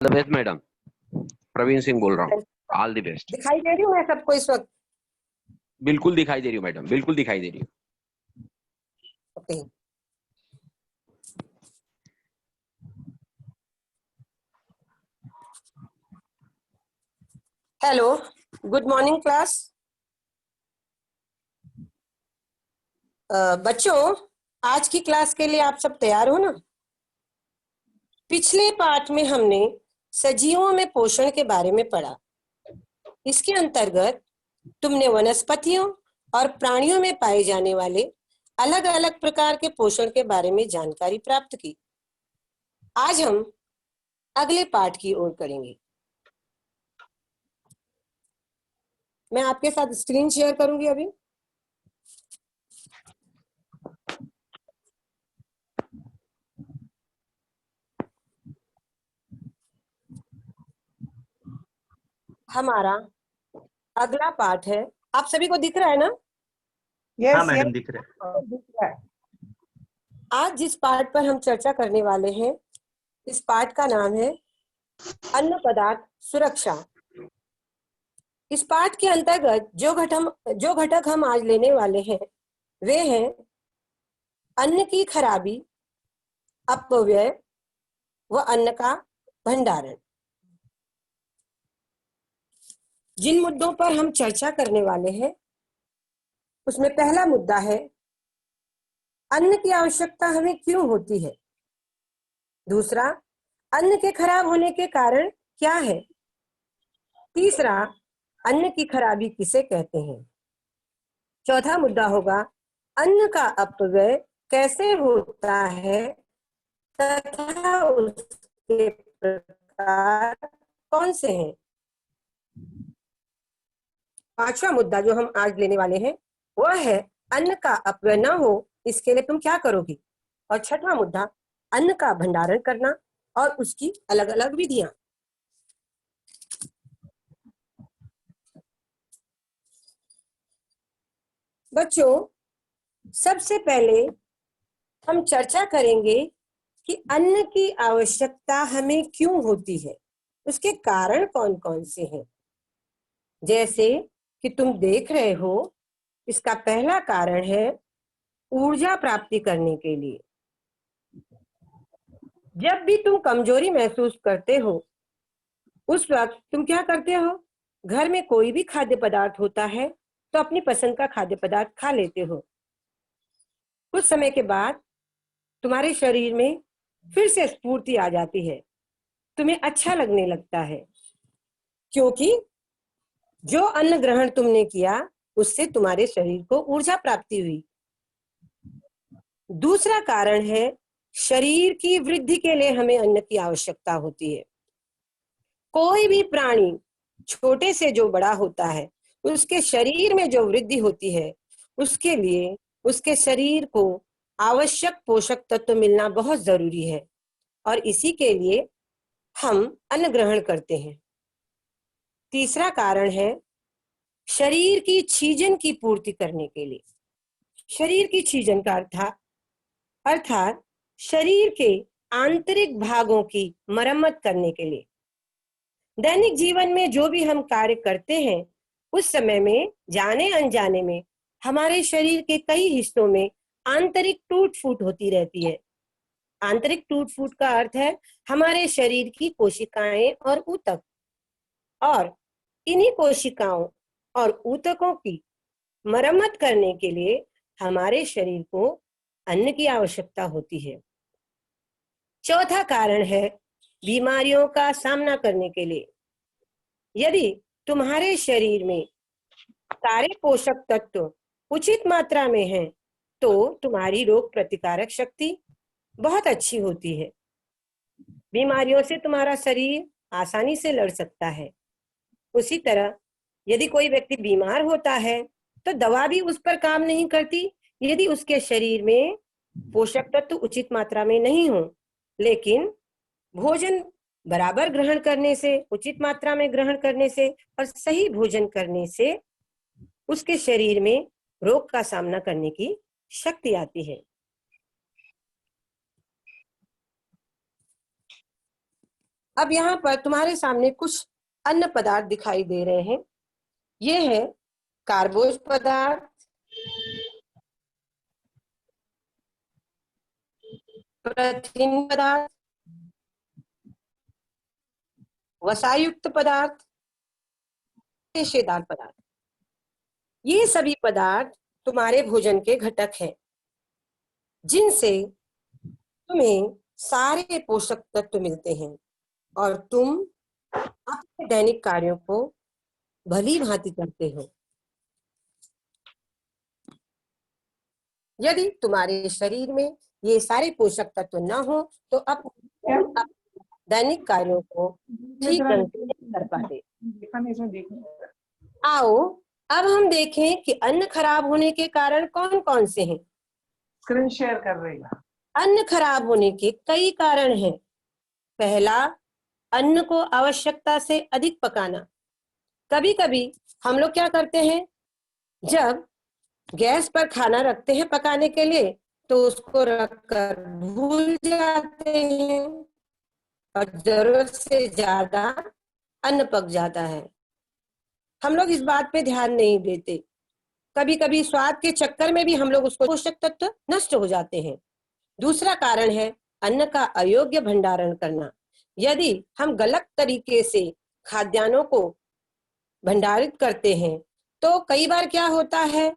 The best madam. Praveen Singh बोल रहा हूँ। All the best. दिखाई दे रही हूँ मैं सबको इस वक्त? बिल्कुल दिखाई दे रही हूँ मैडम, बिल्कुल दिखाई दे रही हूँ। Okay. Hello, good morning class. बच्चों, आज की क्लास के लिए आप सब तैयार हो ना? पिछले पाठ में हमने सजीवों में पोषण के बारे में पढ़ा। इसके अंतर्गत तुमने वनस्पतियों और प्राणियों में पाए जाने वाले अलग अलग प्रकार के पोषण के बारे में जानकारी प्राप्त की। आज हम अगले पाठ की ओर करेंगे। मैं आपके साथ स्क्रीन शेयर करूंगी अभी। हमारा अगला पाठ है, आप सभी को दिख रहा है ना? हाँ मैडम, दिख रहा है। आज जिस पाठ पर हम चर्चा करने वाले हैं, इस पाठ का नाम है अन्न पदार्थ सुरक्षा। इस पाठ के अंतर्गत जो घटक हम आज लेने वाले हैं वे हैं अन्न की खराबी, अपव्यय व अन्न का भंडारण। जिन मुद्दों पर हम चर्चा करने वाले हैं उसमें पहला मुद्दा है अन्न की आवश्यकता हमें क्यों होती है। दूसरा, अन्न के खराब होने के कारण क्या है। तीसरा, अन्न की खराबी किसे कहते हैं। चौथा मुद्दा होगा अन्न का अपव्यय कैसे होता है तथा उसके प्रकार कौन से हैं। पांचवा मुद्दा जो हम आज लेने वाले हैं वह है अन्न का अपव्यय न हो इसके लिए तुम क्या करोगी। और छठवां मुद्दा अन्न का भंडारण करना और उसकी अलग अलग विधियां। बच्चों, सबसे पहले हम चर्चा करेंगे कि अन्न की आवश्यकता हमें क्यों होती है, उसके कारण कौन कौन से हैं। जैसे कि तुम देख रहे हो, इसका पहला कारण है ऊर्जा प्राप्ति करने के लिए। जब भी तुम कमजोरी महसूस करते हो उस वक्त तुम क्या करते हो, घर में कोई भी खाद्य पदार्थ होता है तो अपनी पसंद का खाद्य पदार्थ खा लेते हो। कुछ समय के बाद तुम्हारे शरीर में फिर से स्फूर्ति आ जाती है, तुम्हें अच्छा लगने लगता है, क्योंकि जो अन्न ग्रहण तुमने किया उससे तुम्हारे शरीर को ऊर्जा प्राप्ति हुई। दूसरा कारण है शरीर की वृद्धि के लिए हमें अन्न की आवश्यकता होती है। कोई भी प्राणी छोटे से जो बड़ा होता है उसके शरीर में जो वृद्धि होती है उसके लिए उसके शरीर को आवश्यक पोषक तत्व मिलना बहुत जरूरी है और इसी के लिए हम अन्न ग्रहण करते हैं। तीसरा कारण है शरीर की छीजन की पूर्ति करने के लिए। शरीर की छीजन का अर्थात शरीर के आंतरिक भागों की मरम्मत करने के लिए। दैनिक जीवन में जो भी हम कार्य करते हैं उस समय में जाने अनजाने में हमारे शरीर के कई हिस्सों में आंतरिक टूट फूट होती रहती है। आंतरिक टूट फूट का अर्थ है हमारे शरीर की कोशिकाएं और ऊतक, और इन्हीं कोशिकाओं और ऊतकों की मरम्मत करने के लिए हमारे शरीर को अन्न की आवश्यकता होती है। चौथा कारण है बीमारियों का सामना करने के लिए। यदि तुम्हारे शरीर में सारे पोषक तत्व उचित मात्रा में हैं तो तुम्हारी रोग प्रतिकारक शक्ति बहुत अच्छी होती है। बीमारियों से तुम्हारा शरीर आसानी से लड़ सकता है। उसी तरह यदि कोई व्यक्ति बीमार होता है तो दवा भी उस पर काम नहीं करती यदि उसके शरीर में पोषक तत्व उचित मात्रा में नहीं हो। लेकिन भोजन बराबर ग्रहण करने से, उचित मात्रा में ग्रहण करने से और सही भोजन करने से उसके शरीर में रोग का सामना करने की शक्ति आती है। अब यहाँ पर तुम्हारे सामने कुछ अन्न पदार्थ दिखाई दे रहे हैं। ये है कार्बोज पदार्थ, प्रथिन पदार्थ, वसायुक्त पदार्थ, रेशेदार पदार्थ। ये सभी पदार्थ तुम्हारे भोजन के घटक हैं, जिनसे तुम्हें सारे पोषक तत्व मिलते हैं और तुम अपने दैनिक कार्यों को भली भांति करते हो। यदि तुम्हारे शरीर में ये सारे पोषक तत्व न हो तो अपने दैनिक कार्यों को ठीक ढंग से नहीं कर पाते। आओ अब हम देखें कि अन्न खराब होने के कारण कौन कौन से हैं। स्क्रीन शेयर कर रहेगा। अन्न खराब होने के कई कारण हैं। पहला, अन्न को आवश्यकता से अधिक पकाना। कभी कभी हम लोग क्या करते हैं, जब गैस पर खाना रखते हैं पकाने के लिए तो उसको रखकर भूल जाते हैं और जरूरत से ज्यादा अन्न पक जाता है। हम लोग इस बात पे ध्यान नहीं देते। कभी कभी स्वाद के चक्कर में भी हम लोग उसको पोषक तत्व नष्ट हो जाते हैं। दूसरा कारण है अन्न का अयोग्य भंडारण करना। यदि हम गलत तरीके से खाद्यान्नों को भंडारित करते हैं तो कई बार क्या होता है,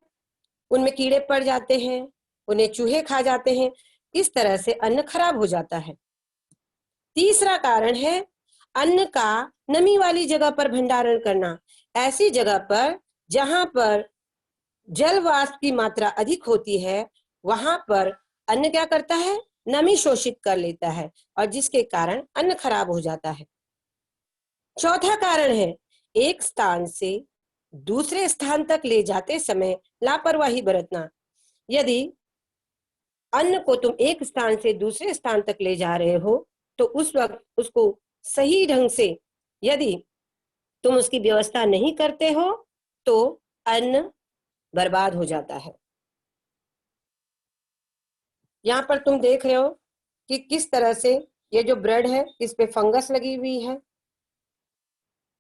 उनमें कीड़े पड़ जाते हैं, उन्हें चूहे खा जाते हैं। इस तरह से अन्न खराब हो जाता है। तीसरा कारण है अन्न का नमी वाली जगह पर भंडारण करना। ऐसी जगह पर जहां पर जल वाष्प की मात्रा अधिक होती है वहां पर अन्न क्या करता है, नमी शोषित कर लेता है और जिसके कारण अन्न खराब हो जाता है। चौथा कारण है एक स्थान से दूसरे स्थान तक ले जाते समय लापरवाही बरतना। यदि अन्न को तुम एक स्थान से दूसरे स्थान तक ले जा रहे हो तो उस वक्त उसको सही ढंग से यदि तुम उसकी व्यवस्था नहीं करते हो तो अन्न बर्बाद हो जाता है। यहाँ पर तुम देख रहे हो कि किस तरह से ये जो ब्रेड है इस पे फंगस लगी हुई है।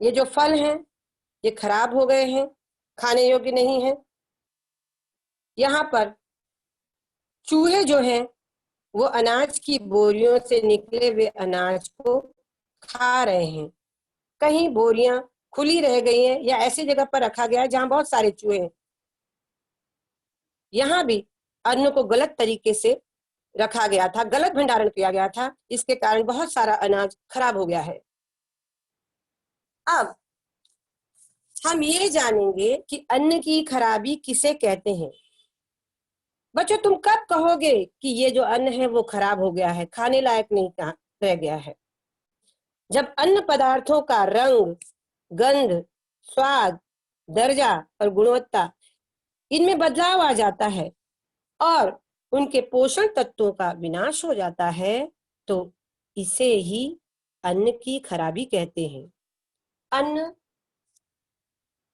ये जो फल हैं ये खराब हो गए हैं, खाने योग्य नहीं है। यहाँ पर चूहे जो हैं वो अनाज की बोरियों से निकले हुए अनाज को खा रहे हैं। कहीं बोरियां खुली रह गई हैं या ऐसी जगह पर रखा गया है जहां बहुत सारे चूहे हैं। यहाँ भी अन्न को गलत तरीके से रखा गया था, गलत भंडारण किया गया था, इसके कारण बहुत सारा अनाज खराब हो गया है। अब हम ये जानेंगे कि अन्न की खराबी किसे कहते हैं। बच्चों तुम कब कहोगे कि ये जो अन्न है वो खराब हो गया है, खाने लायक नहीं रह गया है? जब अन्न पदार्थों का रंग, गंध, स्वाद, दर्जा और गुणवत्ता इनमें बदलाव आ जाता है और उनके पोषण तत्वों का विनाश हो जाता है तो इसे ही अन्न की खराबी कहते हैं। अन्न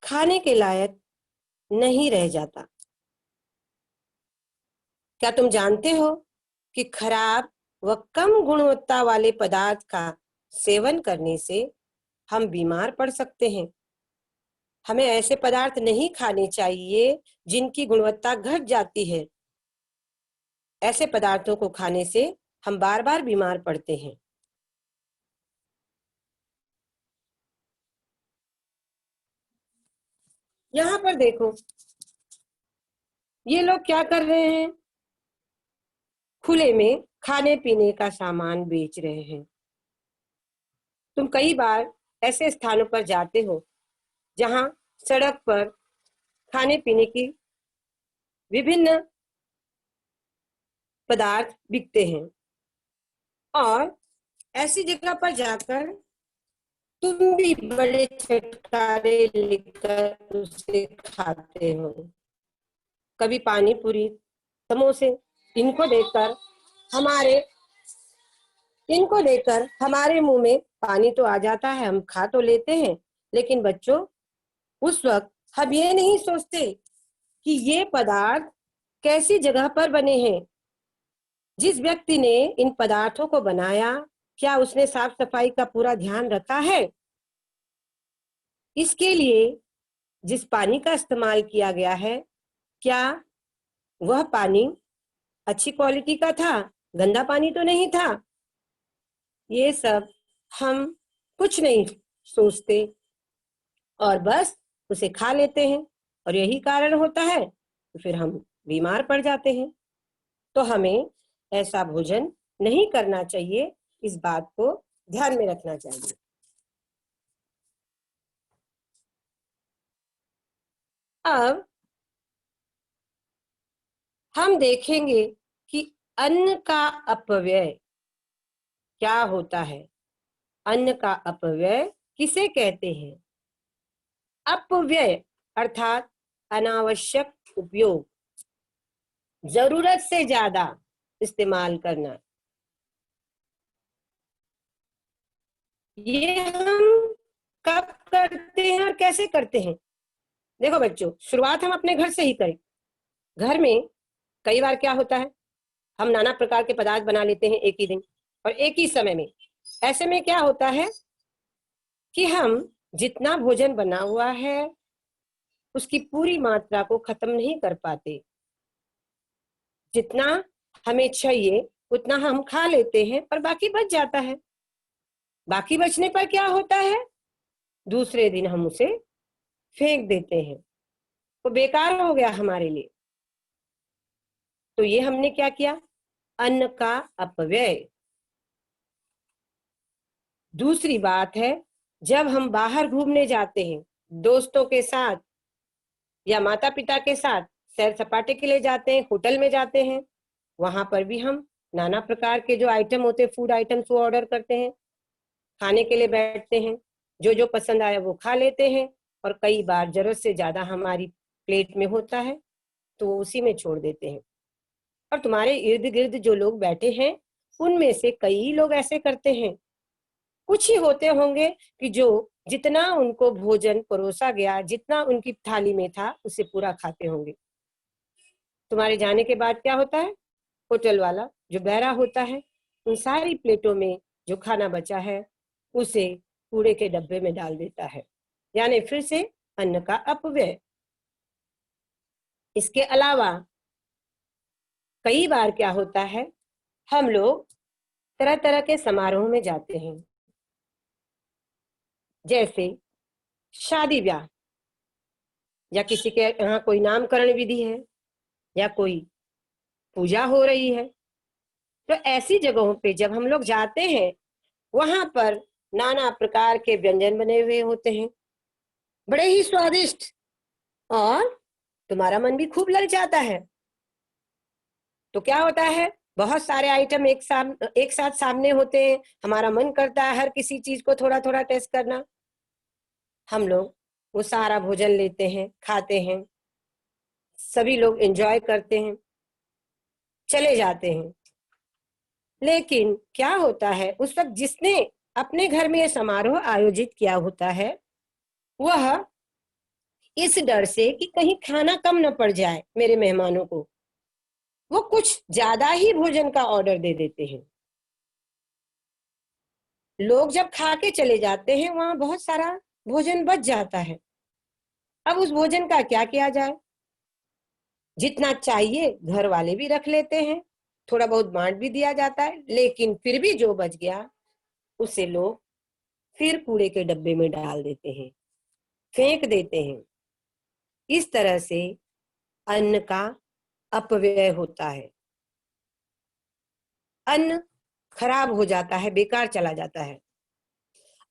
खाने के लायक नहीं रह जाता। क्या तुम जानते हो कि खराब व कम गुणवत्ता वाले पदार्थ का सेवन करने से हम बीमार पड़ सकते हैं। हमें ऐसे पदार्थ नहीं खाने चाहिए जिनकी गुणवत्ता घट जाती है। ऐसे पदार्थों को खाने से हम बार बार बीमार पड़ते हैं। यहाँ पर देखो ये लोग क्या कर रहे हैं, खुले में खाने पीने का सामान बेच रहे हैं। तुम कई बार ऐसे स्थानों पर जाते हो जहां सड़क पर खाने पीने की विभिन्न पदार्थ बिकते हैं और ऐसी जगह पर जाकर तुम भी बड़े चटकारे लेकर उसे खाते हो। कभी पानी पूरी, समोसे, इनको देखकर हमारे मुंह में पानी तो आ जाता है, हम खा तो लेते हैं, लेकिन बच्चों उस वक्त हम ये नहीं सोचते कि ये पदार्थ कैसी जगह पर बने हैं। जिस व्यक्ति ने इन पदार्थों को बनाया क्या उसने साफ सफाई का पूरा ध्यान रखा है? इसके लिए जिस पानी का इस्तेमाल किया गया है, क्या वह पानी अच्छी क्वालिटी का था? गंदा पानी तो नहीं था? ये सब हम कुछ नहीं सोचते और बस उसे खा लेते हैं, और यही कारण होता है तो फिर हम बीमार पड़ जाते हैं। तो हमें ऐसा भोजन नहीं करना चाहिए, इस बात को ध्यान में रखना चाहिए। अब हम देखेंगे कि अन्न का अपव्यय क्या होता है। अन्न का अपव्यय किसे कहते हैं? अपव्यय अर्थात अनावश्यक उपयोग, जरूरत से ज्यादा इस्तेमाल करना। ये हम कब करते हैं और कैसे करते हैं? देखो बच्चों, शुरुआत हम अपने घर से ही करें। घर में कई बार क्या होता है, हम नाना प्रकार के पदार्थ बना लेते हैं एक ही दिन और एक ही समय में। ऐसे में क्या होता है कि हम जितना भोजन बना हुआ है उसकी पूरी मात्रा को खत्म नहीं कर पाते। जितना हमें चाहिए उतना हम खा लेते हैं और बाकी बच जाता है। बाकी बचने पर क्या होता है, दूसरे दिन हम उसे फेंक देते हैं, वो बेकार हो गया हमारे लिए। तो ये हमने क्या किया? अन्न का अपव्यय। दूसरी बात है, जब हम बाहर घूमने जाते हैं दोस्तों के साथ या माता पिता के साथ, सैर सपाटे के लिए जाते हैं, होटल में जाते हैं, वहां पर भी हम नाना प्रकार के जो आइटम होते हैं, फूड आइटम्स, वो ऑर्डर करते हैं, खाने के लिए बैठते हैं, जो जो पसंद आया वो खा लेते हैं, और कई बार जरूरत से ज्यादा हमारी प्लेट में होता है तो उसी में छोड़ देते हैं। और तुम्हारे इर्द गिर्द जो लोग बैठे हैं उनमें से कई लोग ऐसे करते हैं। कुछ ही होते होंगे कि जो जितना उनको भोजन परोसा गया, जितना उनकी थाली में था, उसे पूरा खाते होंगे। तुम्हारे जाने के बाद क्या होता है, होटल वाला जो बहरा होता है उन सारी प्लेटों में जो खाना बचा है उसे कूड़े के डब्बे में डाल देता है, यानी फिर से अन्न का अपव्यय। इसके अलावा कई बार क्या होता है, हम लोग तरह तरह के समारोह में जाते हैं, जैसे शादी ब्याह, या किसी के यहाँ कोई नामकरण विधि है या कोई पूजा हो रही है। तो ऐसी जगहों पे जब हम लोग जाते हैं, वहां पर नाना प्रकार के व्यंजन बने हुए होते हैं, बड़े ही स्वादिष्ट, और तुम्हारा मन भी खूब ललचाता है। तो क्या होता है, बहुत सारे आइटम एक साथ सामने होते हैं, हमारा मन करता है हर किसी चीज को थोड़ा थोड़ा टेस्ट करना। हम लोग वो सारा भोजन लेते हैं, खाते हैं, सभी लोग एंजॉय करते हैं, चले जाते हैं। लेकिन क्या होता है, उस वक्त जिसने अपने घर में ये समारोह आयोजित किया होता है, वह इस डर से कि कहीं खाना कम न पड़ जाए मेरे मेहमानों को, वो कुछ ज्यादा ही भोजन का ऑर्डर दे देते हैं। लोग जब खा के चले जाते हैं, वहां बहुत सारा भोजन बच जाता है। अब उस भोजन का क्या किया जाए? जितना चाहिए घर वाले भी रख लेते हैं, थोड़ा बहुत बांट भी दिया जाता है, लेकिन फिर भी जो बच गया उसे लोग फिर कूड़े के डब्बे में डाल देते हैं, फेंक देते हैं। इस तरह से अन्न का अपव्यय होता है, अन्न खराब हो जाता है, बेकार चला जाता है।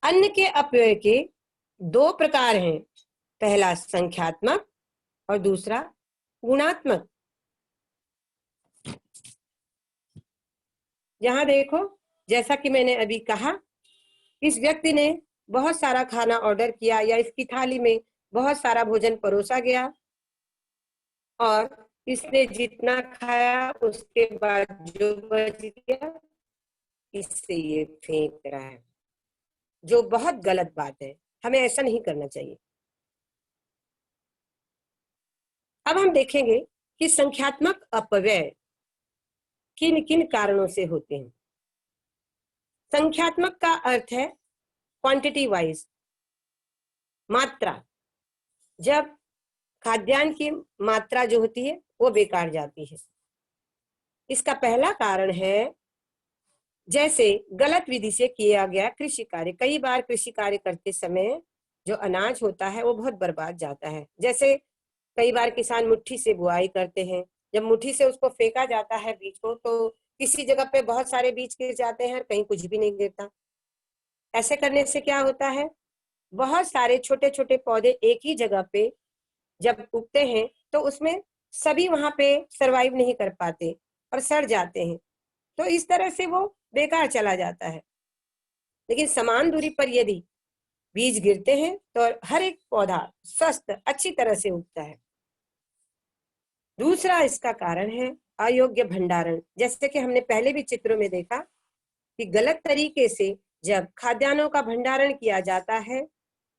अन्न के अपव्यय के दो प्रकार हैं, पहला संख्यात्मक और दूसरा गुणात्मक। यहां देखो, जैसा कि मैंने अभी कहा, इस व्यक्ति ने बहुत सारा खाना ऑर्डर किया या इसकी थाली में बहुत सारा भोजन परोसा गया, और इसने जितना खाया उसके बाद जो बच गया इससे ये फेंक रहा है, जो बहुत गलत बात है। हमें ऐसा नहीं करना चाहिए। अब हम देखेंगे कि संख्यात्मक अपव्यय किन किन कारणों से होते हैं। संख्यात्मक का अर्थ है क्वांटिटी वाइज, मात्रा। जब खाद्यान्न की मात्रा जो होती है वो बेकार जाती है। इसका पहला कारण है जैसे गलत विधि से किया गया कृषि कार्य। कई बार कृषि कार्य करते समय जो अनाज होता है वो बहुत बर्बाद जाता है। जैसे कई बार किसान मुट्ठी से बुआई करते हैं, जब मुट्ठी से उसको फेंका जाता है बीज को, तो किसी जगह पे बहुत सारे बीज गिर जाते हैं, कहीं कुछ भी नहीं गिरता। ऐसे करने से क्या होता है, बहुत सारे छोटे छोटे पौधे एक ही जगह पे जब उगते हैं तो उसमें सभी वहां पे सरवाइव नहीं कर पाते और सड़ जाते हैं, तो इस तरह से वो बेकार चला जाता है। लेकिन समान दूरी पर यदि बीज गिरते हैं तो हर एक पौधा स्वस्थ अच्छी तरह से उगता है। दूसरा इसका कारण है अयोग्य भंडारण। जैसे कि हमने पहले भी चित्रों में देखा कि गलत तरीके से जब खाद्यान्नों का भंडारण किया जाता है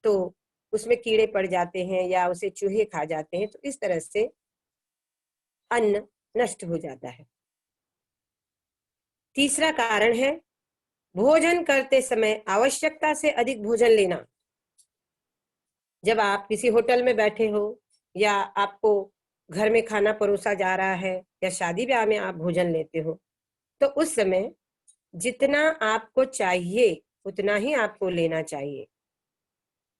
तो उसमें कीड़े पड़ जाते हैं या उसे चूहे खा जाते हैं, तो इस तरह से अन्न नष्ट हो जाता है। तीसरा कारण है भोजन करते समय आवश्यकता से अधिक भोजन लेना। जब आप किसी होटल में बैठे हो या आपको घर में खाना परोसा जा रहा है या शादी ब्याह में आप भोजन लेते हो, तो उस समय जितना आपको चाहिए उतना ही आपको लेना चाहिए।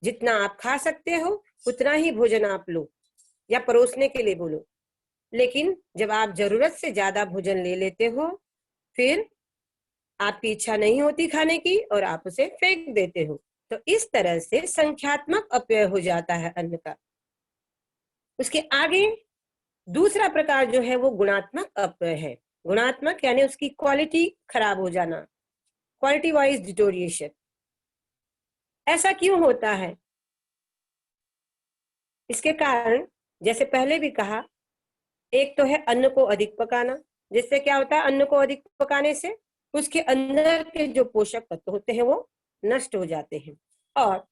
जितना आप खा सकते हो उतना ही भोजन आप लो या परोसने के लिए बोलो। लेकिन जब आप जरूरत से ज्यादा भोजन ले लेते हो, फिर आपकी इच्छा नहीं होती खाने की और आप उसे फेंक देते हो, तो इस तरह से संख्यात्मक अपव्यय हो जाता है अन्न का। उसके आगे दूसरा प्रकार जो है वो गुणात्मक अपव्यय है। गुणात्मक यानी उसकी क्वालिटी खराब हो जाना, क्वालिटी वाइज डिटोरिएशन। ऐसा क्यों होता है? इसके कारण जैसे पहले भी कहा, एक तो है अन्न को अधिक पकाना, जिससे क्या होता है, अन्न को अधिक पकाने से उसके अंदर के जो पोषक तत्व होते हैं वो नष्ट हो जाते हैं और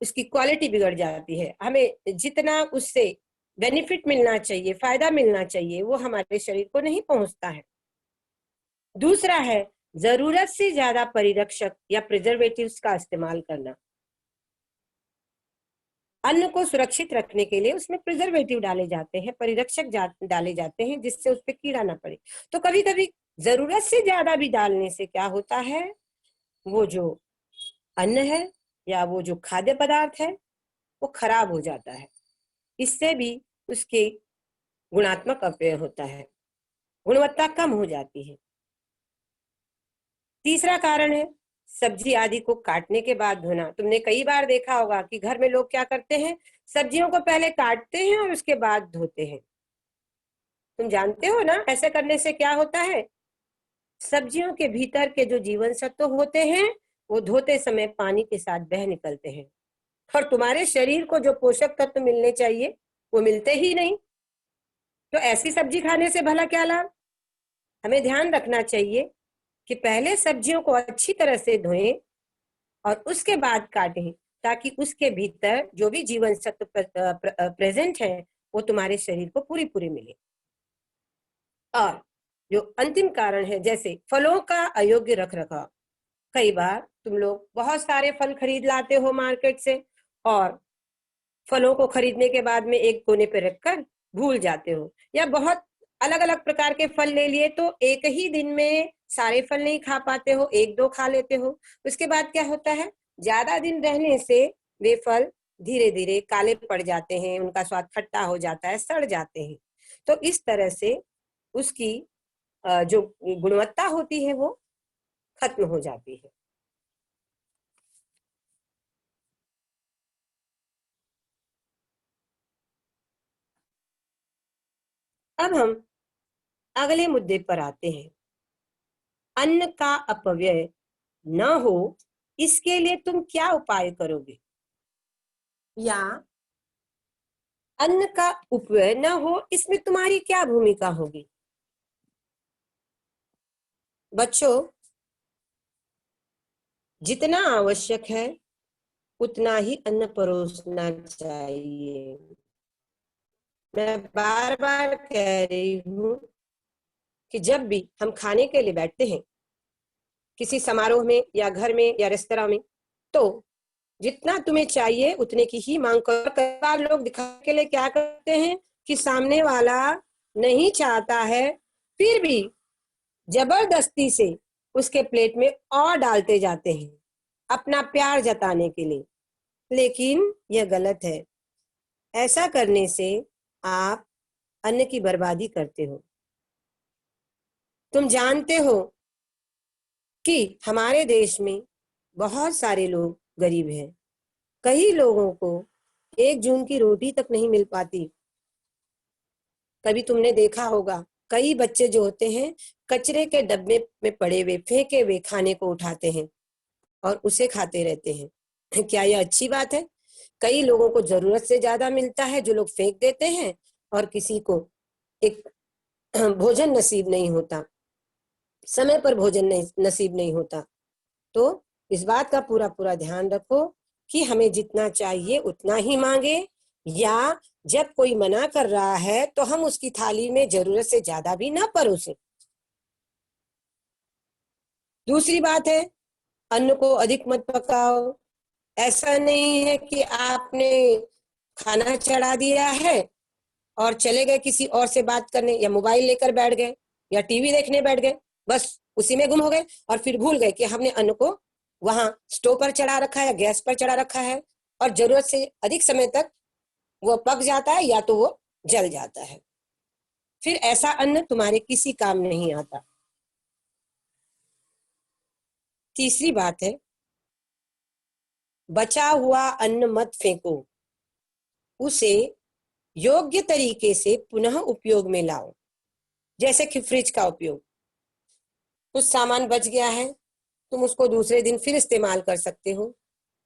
उसकी क्वालिटी बिगड़ जाती है। हमें जितना उससे बेनिफिट मिलना चाहिए, फायदा मिलना चाहिए, वो हमारे शरीर को नहीं पहुंचता है। दूसरा है जरूरत से ज्यादा परिरक्षक या प्रिजर्वेटिव्स का इस्तेमाल करना। अन्न को सुरक्षित रखने के लिए उसमें प्रिजर्वेटिव डाले जाते हैं, परिरक्षक डाले जाते हैं, जिससे उस पर कीड़ा ना पड़े। तो कभी कभी जरूरत से ज्यादा भी डालने से क्या होता है, वो जो अन्न है या वो जो खाद्य पदार्थ है वो खराब हो जाता है। इससे भी उसके गुणात्मक अपव्यय होता है, गुणवत्ता कम हो जाती है। तीसरा कारण है सब्जी आदि को काटने के बाद धोना। तुमने कई बार देखा होगा कि घर में लोग क्या करते हैं, सब्जियों को पहले काटते हैं और उसके बाद धोते हैं। तुम जानते हो ना, ऐसे करने से क्या होता है, सब्जियों के भीतर के जो जीवन सत्व होते हैं वो धोते समय पानी के साथ बह निकलते हैं और तुम्हारे शरीर को जो पोषक तत्व मिलने चाहिए वो मिलते ही नहीं। तो ऐसी सब्जी खाने से भला क्या लाभ? हमें ध्यान रखना चाहिए कि पहले सब्जियों को अच्छी तरह से धोएं और उसके बाद काटें, ताकि उसके भीतर जो भी जीवन सत्व प्रेजेंट है वो तुम्हारे शरीर को पूरी पूरी मिले। और जो अंतिम कारण है जैसे फलों का अयोग्य रख रखाव। कई बार तुम लोग बहुत सारे फल खरीद लाते हो मार्केट से और फलों को खरीदने के बाद में एक कोने पे रखकर भूल जाते हो, या बहुत अलग अलग प्रकार के फल ले लिए तो एक ही दिन में सारे फल नहीं खा पाते हो, एक दो खा लेते हो। उसके बाद क्या होता है, ज्यादा दिन रहने से वे फल धीरे धीरे काले पड़ जाते हैं, उनका स्वाद खट्टा हो जाता है, सड़ जाते हैं। तो इस तरह से उसकी जो गुणवत्ता होती है वो खत्म हो जाती है। अब हम अगले मुद्दे पर आते हैं। अन्न का अपव्यय न हो इसके लिए तुम क्या उपाय करोगे, या अन्न का उपव्यय न हो इसमें तुम्हारी क्या भूमिका होगी? बच्चों, जितना आवश्यक है उतना ही अन्न परोसना चाहिए। मैं बार बार कह रही हूँ कि जब भी हम खाने के लिए बैठते हैं किसी समारोह में या घर में या रेस्तरां में, तो जितना तुम्हें चाहिए उतने की ही मांग करो। कई बार लोग दिखाने के लिए क्या करते हैं कि सामने वाला नहीं चाहता है, फिर भी जबरदस्ती से उसके प्लेट में और डालते जाते हैं अपना प्यार जताने के लिए, लेकिन यह गलत है। ऐसा करने से आप अन्न की बर्बादी करते हो। तुम जानते हो कि हमारे देश में बहुत सारे लोग गरीब हैं। कई लोगों को 1 जून की रोटी तक नहीं मिल पाती। कभी तुमने देखा होगा कई बच्चे जो होते हैं कचरे के डब्बे में पड़े हुए फेंके हुए खाने को उठाते हैं और उसे खाते रहते हैं। क्या यह अच्छी बात है? कई लोगों को जरूरत से ज्यादा मिलता है जो लोग फेंक देते हैं, और किसी को एक भोजन नसीब नहीं होता, समय पर भोजन नसीब नहीं होता। तो इस बात का पूरा पूरा ध्यान रखो कि हमें जितना चाहिए उतना ही मांगे, या जब कोई मना कर रहा है तो हम उसकी थाली में जरूरत से ज्यादा भी ना परोसें। दूसरी बात है, अन्न को अधिक मत पकाओ। ऐसा नहीं है कि आपने खाना चढ़ा दिया है और चले गए किसी और से बात करने, या मोबाइल लेकर बैठ गए या टीवी देखने बैठ गए, बस उसी में गुम हो गए और फिर भूल गए कि हमने अन्न को वहां स्टोव पर चढ़ा रखा है या गैस पर चढ़ा रखा है, और जरूरत से अधिक समय तक वो पक जाता है या तो वो जल जाता है। फिर ऐसा अन्न तुम्हारे किसी काम नहीं आता। तीसरी बात है, बचा हुआ अन्न मत फेंको, उसे योग्य तरीके से पुनः उपयोग में लाओ। जैसे कि फ्रिज का उपयोग, कुछ सामान बच गया है, तुम उसको दूसरे दिन फिर इस्तेमाल कर सकते हो।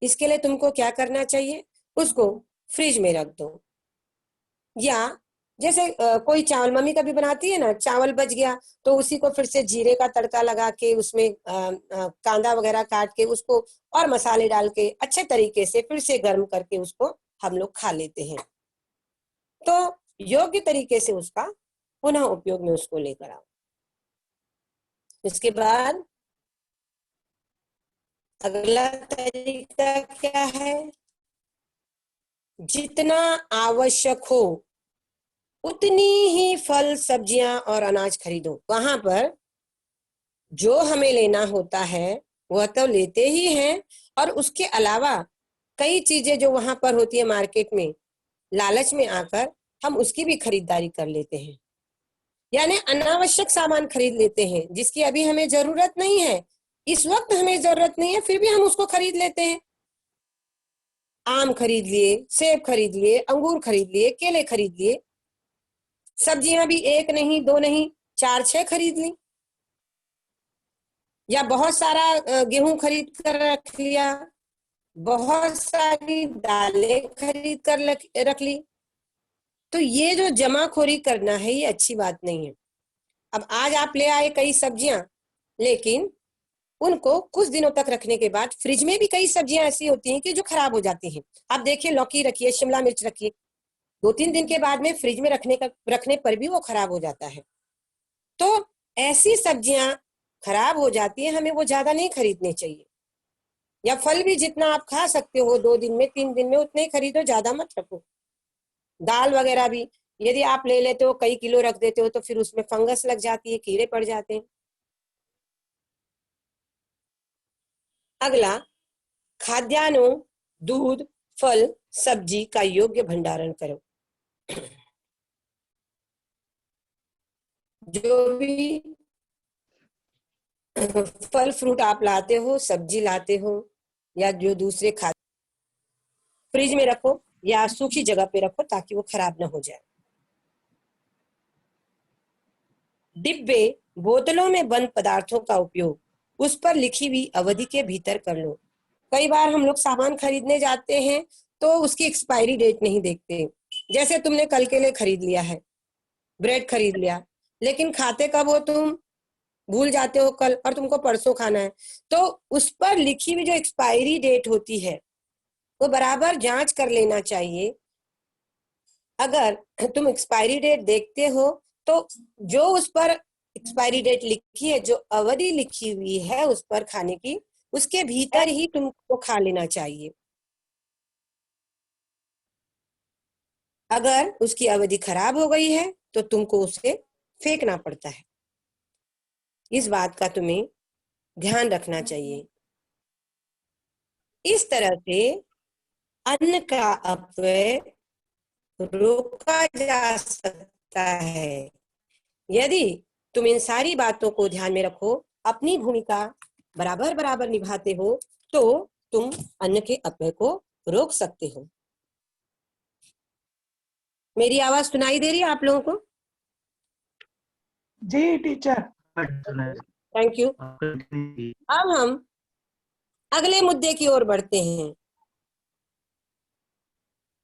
इसके लिए तुमको क्या करना चाहिए, उसको फ्रिज में रख दो। या जैसे कोई चावल मम्मी कभी बनाती है ना, चावल बच गया तो उसी को फिर से जीरे का तड़का लगा के उसमें कांदा वगैरह काट के उसको और मसाले डाल के अच्छे तरीके से फिर से गर्म करके उसको हम लोग खा लेते हैं। तो योग्य तरीके से उसका पुनः उपयोग में उसको लेकर आओ। इसके बाद अगला तरीका क्या है, जितना आवश्यक हो उतनी ही फल सब्जियां और अनाज खरीदो। वहां पर जो हमें लेना होता है वह तो लेते ही हैं, और उसके अलावा कई चीजें जो वहां पर होती है मार्केट में, लालच में आकर हम उसकी भी खरीदारी कर लेते हैं। यानी अनावश्यक सामान खरीद लेते हैं जिसकी अभी हमें जरूरत नहीं है, इस वक्त हमें जरूरत नहीं है, फिर भी हम उसको खरीद लेते हैं। आम खरीद लिए, सेब खरीद लिए, अंगूर खरीद लिए, केले खरीद लिए, सब्जियां भी 1 नहीं 2 नहीं 4 6 खरीद ली, या बहुत सारा गेहूं खरीद कर रख लिया, बहुत सारी दालें खरीद कर रख ली। तो ये जो जमाखोरी करना है ये अच्छी बात नहीं है। अब आज आप ले आए कई सब्जियां, लेकिन उनको कुछ दिनों तक रखने के बाद फ्रिज में भी कई सब्जियां ऐसी होती हैं कि जो खराब हो जाती हैं। आप देखिए, लौकी रखिए, शिमला मिर्च रखिए, 2-3 दिन के बाद में फ्रिज में रखने पर भी वो खराब हो जाता है। तो ऐसी सब्जियां खराब हो जाती है, हमें वो ज्यादा नहीं खरीदने चाहिए। या फल भी जितना आप खा सकते हो 2 दिन में 3 दिन में उतने ही खरीदो, ज्यादा मत रखो। दाल वगैरह भी यदि आप ले लेते हो कई किलो रख देते हो तो फिर उसमें फंगस लग जाती है, कीड़े पड़ जाते हैं। अगला, खाद्यान्नों, दूध, फल, सब्जी का योग्य भंडारण करो। जो भी फल फ्रूट आप लाते हो, सब्जी लाते हो, या जो दूसरे खाद्य, फ्रिज में रखो या सूखी जगह पे रखो ताकि वो खराब ना हो जाए। डिब्बे, बोतलों में बंद पदार्थों का उपयोग उस पर लिखी हुई अवधि के भीतर कर लो। कई बार हम लोग सामान खरीदने जाते हैं तो उसकी एक्सपायरी डेट नहीं देखते। जैसे तुमने कल के लिए खरीद लिया है, ब्रेड खरीद लिया, लेकिन खाते कब हो तुम, भूल जाते हो कल, और तुमको परसों खाना है। तो उस पर लिखी हुई जो एक्सपायरी डेट होती है वो बराबर जांच कर लेना चाहिए। अगर तुम एक्सपायरी डेट देखते हो तो जो उस पर एक्सपायरी डेट लिखी है, जो अवधि लिखी हुई है उस पर खाने की, उसके भीतर ही तुमको खा लेना चाहिए। अगर उसकी अवधि खराब हो गई है तो तुमको उसे फेंकना पड़ता है। इस बात का तुम्हें ध्यान रखना चाहिए। इस तरह से अन्न का अपव्यय रोका जा सकता है। यदि तुम इन सारी बातों को ध्यान में रखो, अपनी भूमिका बराबर बराबर निभाते हो, तो तुम अन्न के अपव्यय को रोक सकते हो। मेरी आवाज सुनाई दे रही है आप लोगों को? जी टीचर। Thank you. अब हम अगले मुद्दे की ओर बढ़ते हैं।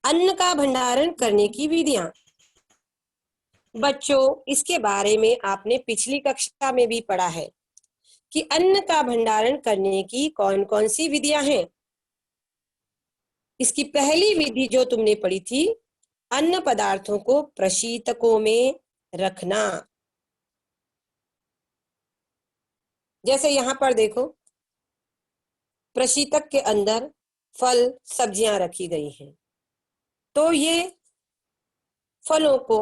अन्न का भंडारण करने की विधियां। बच्चों, इसके बारे में आपने पिछली कक्षा में भी पढ़ा है कि अन्न का भंडारण करने की कौन कौन सी विधियां हैं। इसकी पहली विधि जो तुमने पढ़ी थी, अन्न पदार्थों को प्रशीतकों में रखना। जैसे यहां पर देखो, प्रशीतक के अंदर फल सब्जियां रखी गई हैं, तो ये फलों को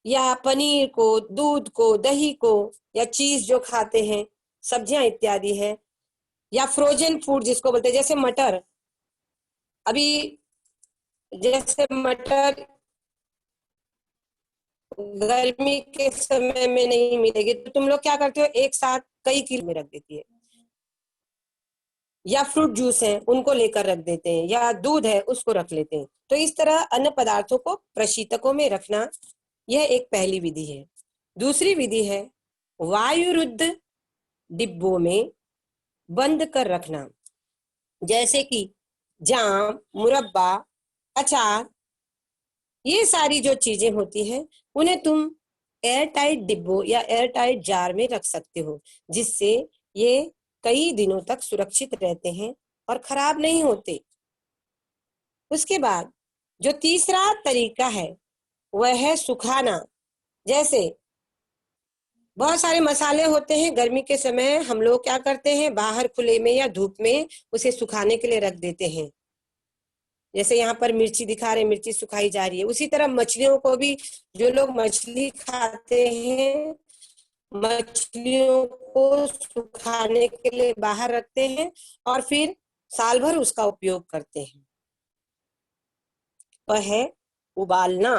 या पनीर को, दूध को, दही को, या चीज जो खाते हैं, सब्जियां इत्यादि है, या फ्रोजन फूड जिसको बोलते हैं, जैसे मटर। अभी जैसे मटर गर्मी के समय में नहीं मिलेगी, तो तुम लोग क्या करते हो, एक साथ कई किलो में रख देती है। या फ्रूट जूस है उनको लेकर रख देते हैं, या दूध है उसको रख लेते हैं। तो इस तरह अन्य पदार्थों को प्रशीतकों में रखना, यह एक पहली विधि है। दूसरी विधि है वायुरुद्ध डिब्बों में बंद कर रखना। जैसे कि जाम, मुरब्बा, अचार, ये सारी जो चीजें होती हैं, उन्हें तुम एयर टाइट डिब्बों या एयर टाइट जार में रख सकते हो, जिससे ये कई दिनों तक सुरक्षित रहते हैं और खराब नहीं होते। उसके बाद जो तीसरा तरीका है वह है सुखाना। जैसे बहुत सारे मसाले होते हैं, गर्मी के समय हम लोग क्या करते हैं, बाहर खुले में या धूप में उसे सुखाने के लिए रख देते हैं। जैसे यहाँ पर मिर्ची दिखा रहे, मिर्ची सुखाई जा रही है। उसी तरह मछलियों को भी, जो लोग मछली खाते हैं, मछलियों को सुखाने के लिए बाहर रखते हैं और फिर साल भर उसका उपयोग करते हैं। वह है उबालना।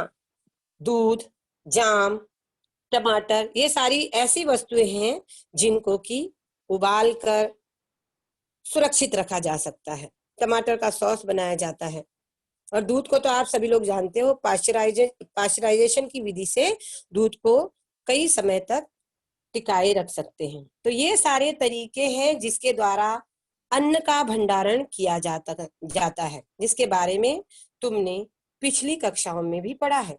दूध, जाम, टमाटर, ये सारी ऐसी वस्तुएं हैं जिनको कि उबाल कर सुरक्षित रखा जा सकता है। टमाटर का सॉस बनाया जाता है। और दूध को तो आप सभी लोग जानते हो, पाश्चराइजेशन की विधि से दूध को कई समय तक टिकाए रख सकते हैं। तो ये सारे तरीके हैं जिसके द्वारा अन्न का भंडारण किया जाता है, जिसके बारे में तुमने पिछली कक्षाओं में भी पढ़ा है।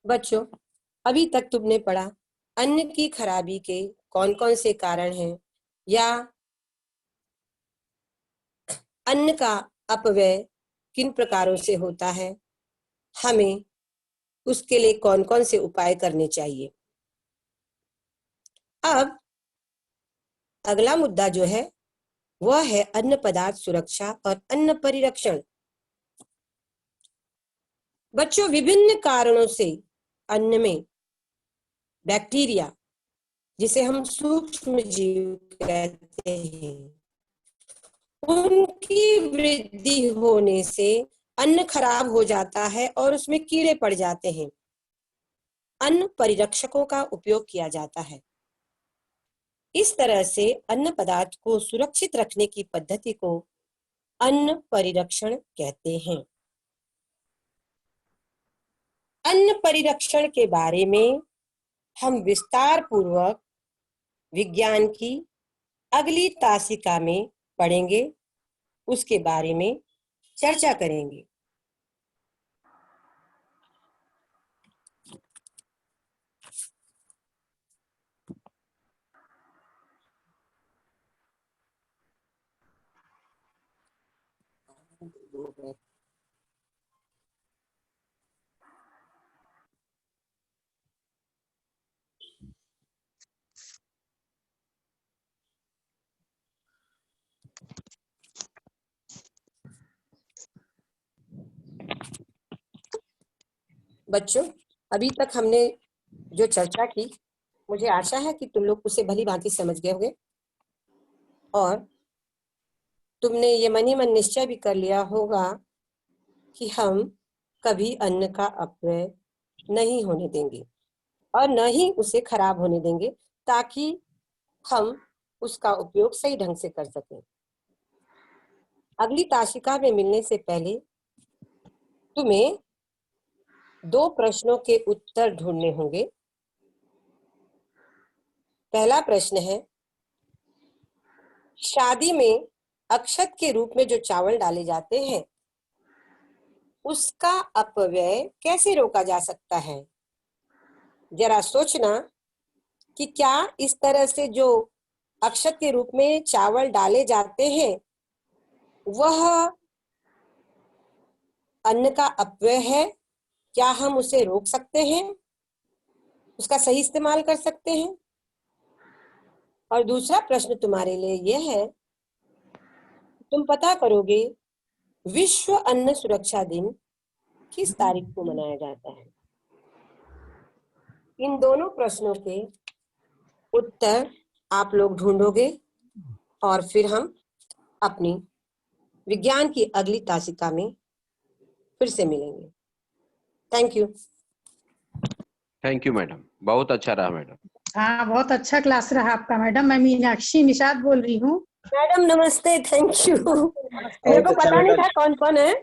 बच्चों, अभी तक तुमने पढ़ा अन्न की खराबी के कौन कौन से कारण हैं, या अन्न का अपव्यय किन प्रकारों से होता है, हमें उसके लिए कौन कौन से उपाय करने चाहिए। अब अगला मुद्दा जो है वह है अन्न पदार्थ सुरक्षा और अन्न परिरक्षण। बच्चों, विभिन्न कारणों से अन्न में बैक्टीरिया, जिसे हम सूक्ष्म जीव कहते हैं, उनकी वृद्धि होने से अन्न खराब हो जाता है और उसमें कीड़े पड़ जाते हैं। अन्न परिरक्षकों का उपयोग किया जाता है। इस तरह से अन्न पदार्थ को सुरक्षित रखने की पद्धति को अन्न परिरक्षण कहते हैं। अन्न परिरक्षण के बारे में हम विस्तार पूर्वक विज्ञान की अगली तासिका में पढ़ेंगे, उसके बारे में चर्चा करेंगे। बच्चों, अभी तक हमने जो चर्चा की, मुझे आशा है कि तुम लोग उसे भली भांति समझ गए होंगे और तुमने ये मन ही मन निश्चय भी कर लिया होगा कि हम कभी अन्न का अपव्यय नहीं होने देंगे और न ही उसे खराब होने देंगे, ताकि हम उसका उपयोग सही ढंग से कर सकें। अगली ताशिका में मिलने से पहले तुम्हें 2 प्रश्नों के उत्तर ढूंढने होंगे। पहला प्रश्न है, शादी में अक्षत के रूप में जो चावल डाले जाते हैं उसका अपव्यय कैसे रोका जा सकता है? जरा सोचना कि क्या इस तरह से जो अक्षत के रूप में चावल डाले जाते हैं वह अन्न का अपव्यय है? क्या हम उसे रोक सकते हैं, उसका सही इस्तेमाल कर सकते हैं? और दूसरा प्रश्न तुम्हारे लिए यह है, तुम पता करोगे विश्व अन्न सुरक्षा दिन किस तारीख को मनाया जाता है। इन दोनों प्रश्नों के उत्तर आप लोग ढूंढोगे और फिर हम अपनी विज्ञान की अगली तासिका में फिर से मिलेंगे। Thank you. Thank you madam, बहुत अच्छा रहा मैडम। हाँ, बहुत अच्छा क्लास रहा आपका मैडम। मैं मीनाक्षी निषाद बोल रही हूँ। मैडम नमस्ते, थैंक यू। मेरे को पता नहीं था कौन कौन है।